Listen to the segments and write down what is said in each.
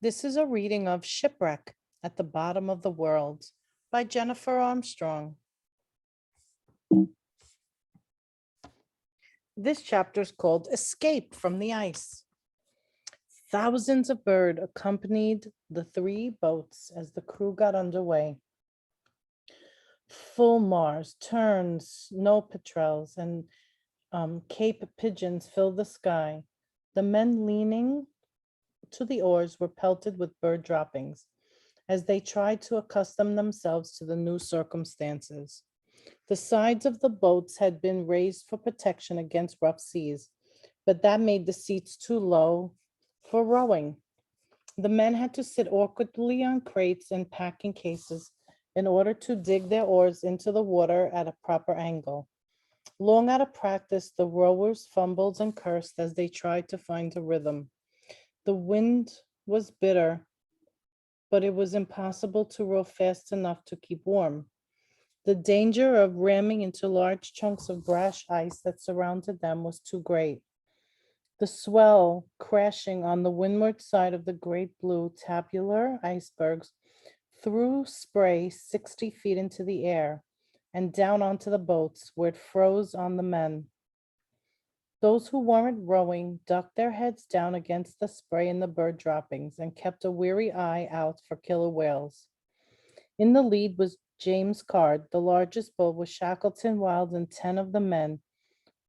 This is a reading of Shipwreck at the Bottom of the World by Jennifer Armstrong. This chapter is called Escape from the Ice. Thousands of birds accompanied the three boats as the crew got underway. Fulmars, terns, snow petrels, and Cape pigeons filled the sky. The men leaning to the oars were pelted with bird droppings as they tried to accustom themselves to the new circumstances. The sides of the boats had been raised for protection against rough seas, but that made the seats too low for rowing. The men had to sit awkwardly on crates and packing cases in order to dig their oars into the water at a proper angle. Long out of practice, the rowers fumbled and cursed as they tried to find a rhythm. The wind was bitter, but it was impossible to row fast enough to keep warm. The danger of ramming into large chunks of brash ice that surrounded them was too great. The swell crashing on the windward side of the great blue tabular icebergs threw spray 60 feet into the air and down onto the boats where it froze on the men. Those who weren't rowing ducked their heads down against the spray and the bird droppings and kept a weary eye out for killer whales. In the lead was James Card, the largest boat with Shackleton, Wild, and 10 of the men,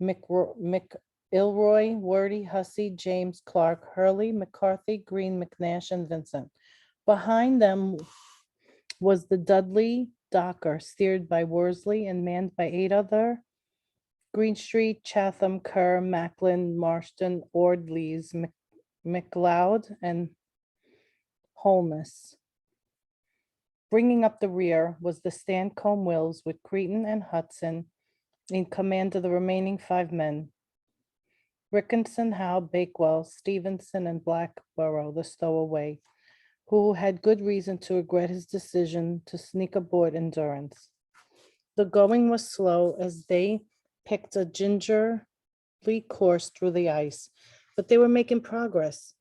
McIlroy, Wordy, Hussey, James, Clark, Hurley, McCarthy, Green, McNash, and Vincent. Behind them was the Dudley Docker, steered by Worsley and manned by 8 other Greenstreet, Chatham, Kerr, Macklin, Marston, Ord, Lees, McLeod, and Holness. Bringing up the rear was the Stancomb Wills with Cretan and Hudson in command of the remaining 5 men. Rickinson, Howe, Bakewell, Stevenson, and Blackborough, the stowaway, who had good reason to regret his decision to sneak aboard Endurance. The going was slow as they picked a gingerly course through the ice, but they were making progress.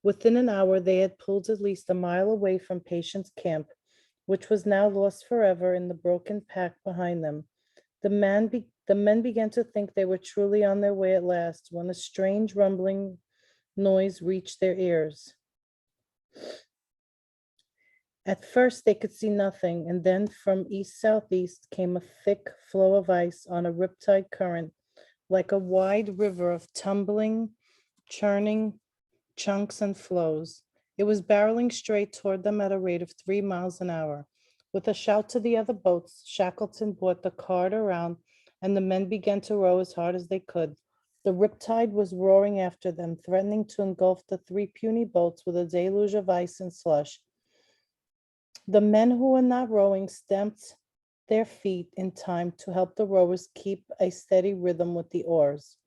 Within an hour, they had pulled at least a mile away from Patience Camp, which was now lost forever in the broken pack behind them. The men began to think they were truly on their way at last when a strange rumbling noise reached their ears. At first, they could see nothing, and then from east-southeast came a thick flow of ice on a riptide current, like a wide river of tumbling, churning chunks and flows. It was barreling straight toward them at a rate of 3 miles an hour. With a shout to the other boats, Shackleton brought the cart around, and the men began to row as hard as they could. The riptide was roaring after them, threatening to engulf the 3 puny boats with a deluge of ice and slush. The men who were not rowing stamped their feet in time to help the rowers keep a steady rhythm with the oars.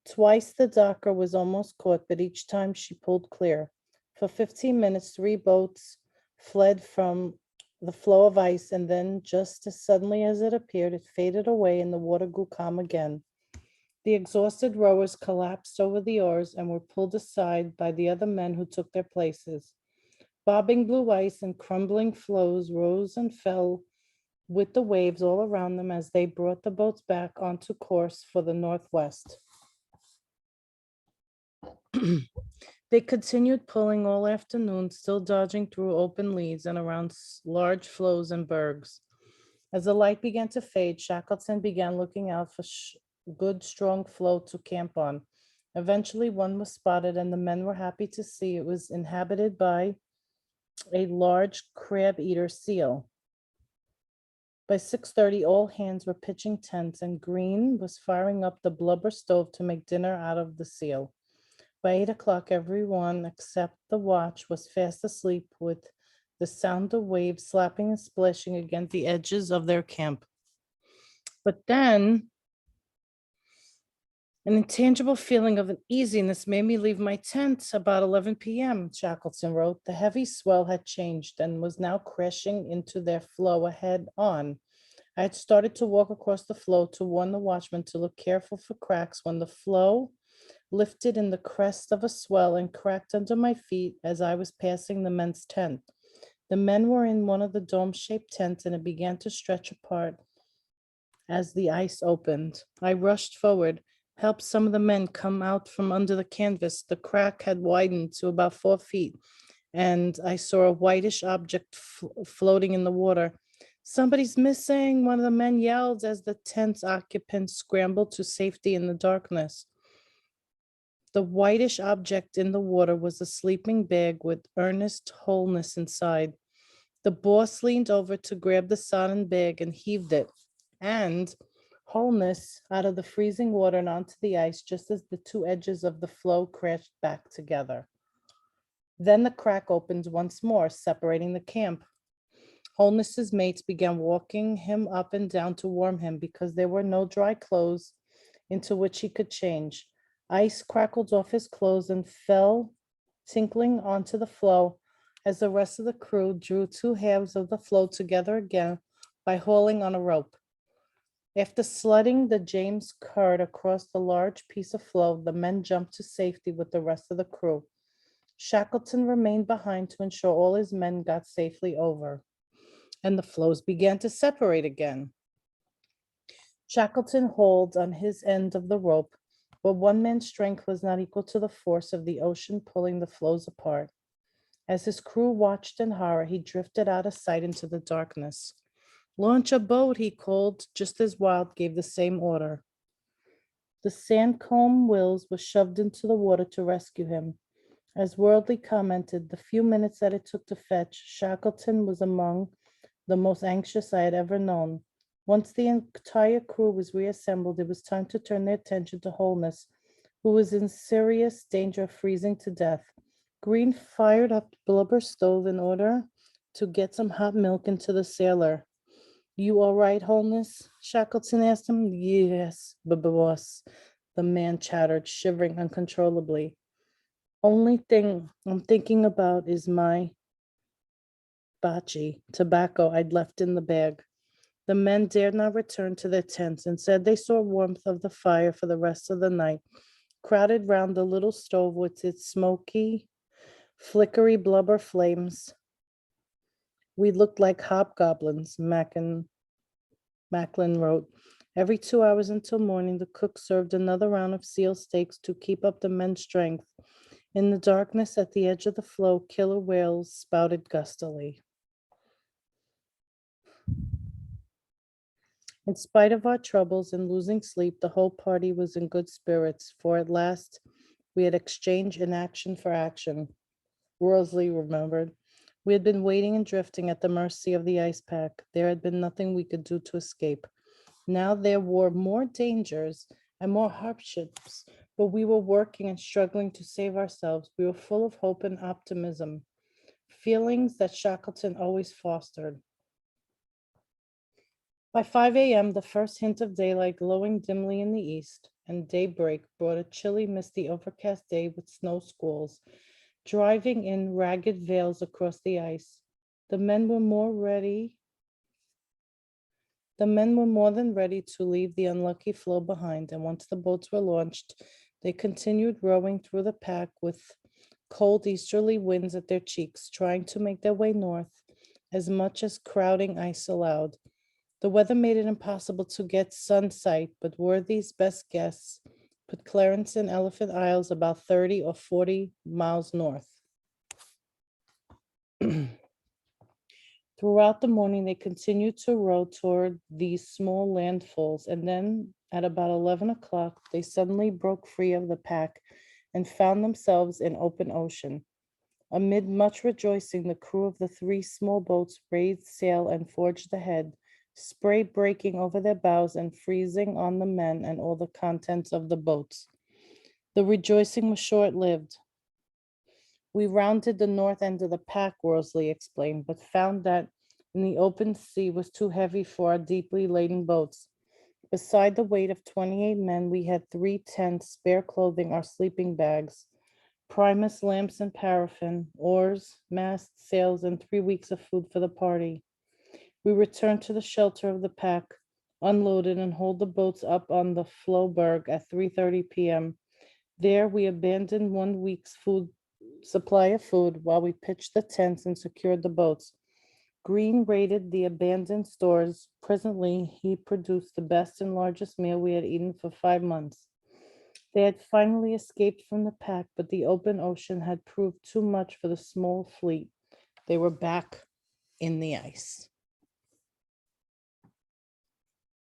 Twice the Docker was almost caught, but each time she pulled clear. For 15 minutes, 3 boats fled from the flow of ice, and then just as suddenly as it appeared, it faded away and the water grew calm again. The exhausted rowers collapsed over the oars and were pulled aside by the other men who took their places. Bobbing blue ice and crumbling floes rose and fell with the waves all around them as they brought the boats back onto course for the northwest. They continued pulling all afternoon, still dodging through open leads and around large floes and bergs. As the light began to fade, Shackleton began looking out for good, strong floe to camp on. Eventually, one was spotted, and the men were happy to see it was inhabited by a large crab-eater seal. By 6:30, all hands were pitching tents, and Green was firing up the blubber stove to make dinner out of the seal. By 8 o'clock, everyone except the watch was fast asleep with the sound of waves slapping and splashing against the edges of their camp. But then an intangible feeling of uneasiness made me leave my tent about 11 p.m., Shackleton wrote. The heavy swell had changed and was now crashing into their floe ahead on. I had started to walk across the floe to warn the watchman to look careful for cracks when the floe lifted in the crest of a swell and cracked under my feet as I was passing the men's tent. The men were in one of the dome-shaped tents, and it began to stretch apart as the ice opened. I rushed forward, helped some of the men come out from under the canvas. The crack had widened to about 4 feet, and I saw a whitish object floating in the water. Somebody's missing, one of the men yelled as the tent's occupants scrambled to safety in the darkness. The whitish object in the water was a sleeping bag with earnest wholeness inside. The boss leaned over to grab the sodden bag and heaved it, and wholeness out of the freezing water and onto the ice just as the two edges of the floe crashed back together. Then the crack opened once more, separating the camp. Holness's mates began walking him up and down to warm him because there were no dry clothes into which he could change. Ice crackled off his clothes and fell tinkling onto the floe as the rest of the crew drew two halves of the floe together again by hauling on a rope. After sledding the James Caird across the large piece of floe, the men jumped to safety with the rest of the crew. Shackleton remained behind to ensure all his men got safely over, and the floes began to separate again. Shackleton hauled on his end of the rope, but one man's strength was not equal to the force of the ocean pulling the floes apart. As his crew watched in horror, he drifted out of sight into the darkness. "Launch a boat," he called, just as Wild gave the same order. The Sandcombe Wills was shoved into the water to rescue him. As Worldly commented, the few minutes that it took to fetch Shackleton was among the most anxious I had ever known. Once the entire crew was reassembled, it was time to turn their attention to Holness, who was in serious danger of freezing to death. Green fired up the blubber stove in order to get some hot milk into the sailor. "You all right, Holness?" Shackleton asked him. "Yes, boss," the man chattered, shivering uncontrollably. "Only thing I'm thinking about is my bocce, tobacco I'd left in the bag." The men dared not return to their tents. Instead, they saw warmth of the fire for the rest of the night, crowded round the little stove with its smoky, flickery blubber flames. "We looked like hobgoblins," Macklin wrote. Every 2 hours until morning, the cook served another round of seal steaks to keep up the men's strength. In the darkness at the edge of the floe, killer whales spouted gustily. In spite of our troubles and losing sleep, the whole party was in good spirits, for at last we had exchanged inaction for action. Worsley remembered. We had been waiting and drifting at the mercy of the ice pack. There had been nothing we could do to escape. Now there were more dangers and more hardships, but we were working and struggling to save ourselves. We were full of hope and optimism, feelings that Shackleton always fostered. By 5 a.m., the first hint of daylight glowing dimly in the east, and daybreak brought a chilly, misty, overcast day with snow squalls driving in ragged veils across the ice. The men were more than ready to leave the unlucky floe behind, and once the boats were launched, they continued rowing through the pack with cold easterly winds at their cheeks, trying to make their way north as much as crowding ice allowed. The weather made it impossible to get sun sight, but Worthy's best guess put Clarence and Elephant Isles about 30 or 40 miles north. Throughout the morning, they continued to row toward these small landfalls, and then at about 11 o'clock, they suddenly broke free of the pack and found themselves in open ocean. Amid much rejoicing, the crew of the 3 small boats raised sail and forged ahead, spray breaking over their bows and freezing on the men and all the contents of the boats. The rejoicing was short-lived. "We rounded the north end of the pack," Worsley explained, "but found that in the open sea was too heavy for our deeply laden boats. Beside the weight of 28 men, we had 3 tents, spare clothing, our sleeping bags, Primus lamps and paraffin, oars, masts, sails, and 3 weeks of food for the party. We returned to the shelter of the pack, unloaded, and hauled the boats up on the Floberg at 3:30 p.m. There, we abandoned 1 week's food supply of food while we pitched the tents and secured the boats. Green raided the abandoned stores. Presently, he produced the best and largest meal we had eaten for 5 months. They had finally escaped from the pack, but the open ocean had proved too much for the small fleet. They were back in the ice.